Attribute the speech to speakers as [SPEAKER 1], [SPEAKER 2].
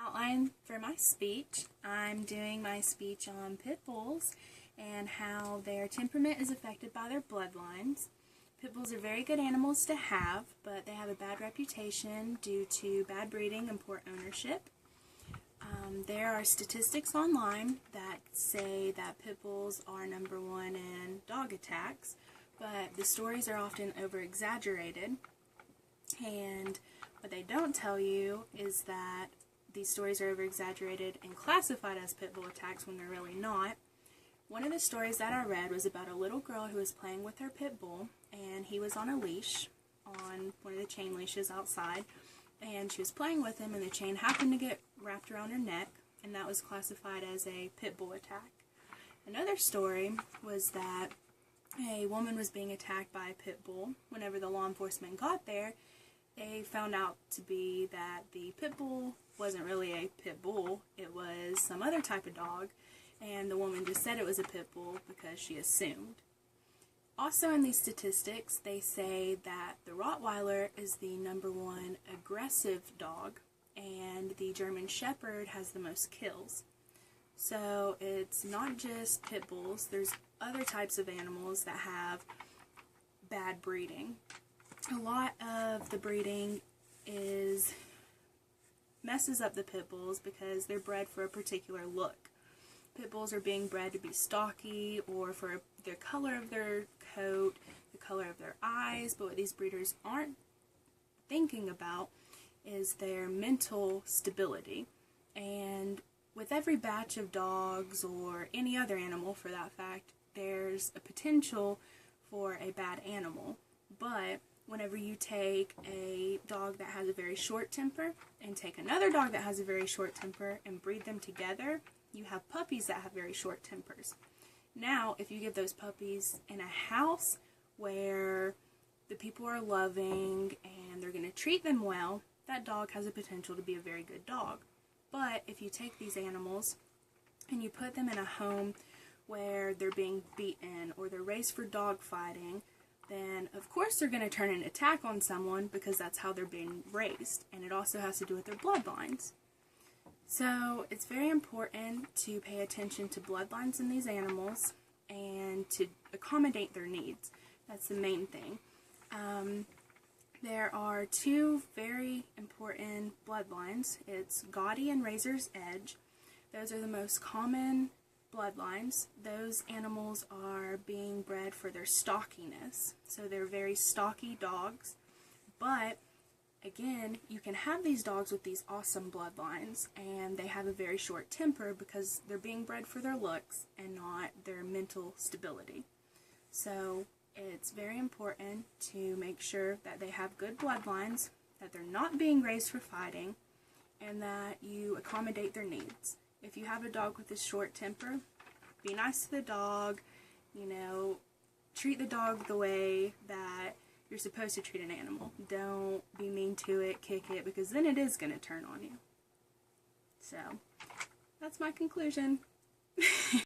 [SPEAKER 1] outline for my speech. I'm doing my speech on pit bulls and how their temperament is affected by their bloodlines. Pit bulls are very good animals to have, but they have a bad reputation due to bad breeding and poor ownership. There are statistics online that say that pit bulls are #1 in dog attacks, but the stories are often over-exaggerated. And what they don't tell you is that these stories are over-exaggerated and classified as pit bull attacks when they're really not. One of the stories that I read was about a little girl who was playing with her pit bull, and he was on a leash, on one of the chain leashes outside, and she was playing with him, and the chain happened to get wrapped around her neck, and that was classified as a pit bull attack. Another story was that a woman was being attacked by a pit bull. Whenever the law enforcement got there, they found out to be that the pit bull wasn't really a pit bull, it was some other type of dog, and the woman just said it was a pit bull because she assumed. Also in these statistics, they say that the Rottweiler is the #1 aggressive dog, and the German Shepherd has the most kills. So it's not just pit bulls, there's other types of animals that have bad breeding. A lot of the breeding messes up the pit bulls because they're bred for a particular look. Pit bulls are being bred to be stocky or for the color of their coat, the color of their eyes, but what these breeders aren't thinking about is their mental stability. And with every batch of dogs, or any other animal for that fact, there's a potential for a bad animal. But whenever you take a dog that has a very short temper and take another dog that has a very short temper and breed them together, you have puppies that have very short tempers. Now, if you give those puppies in a house where the people are loving and they're going to treat them well, that dog has a potential to be a very good dog. But if you take these animals and you put them in a home where they're being beaten or they're raised for dog fighting, then of course they're going to turn an attack on someone because that's how they're being raised. And it also has to do with their bloodlines. So it's very important to pay attention to bloodlines in these animals and to accommodate their needs. That's the main thing. There are two very important bloodlines. It's Gaudy and Razor's Edge. Those are the most common bloodlines. Those animals are being bred for their stockiness. So they're very stocky dogs. But again, you can have these dogs with these awesome bloodlines and they have a very short temper because they're being bred for their looks and not their mental stability. So it's very important to make sure that they have good bloodlines, that they're not being raised for fighting, and that you accommodate their needs. If you have a dog with a short temper, be nice to the dog, treat the dog the way that you're supposed to treat an animal. Don't be mean to it, kick it, because then it is going to turn on you. So, that's my conclusion.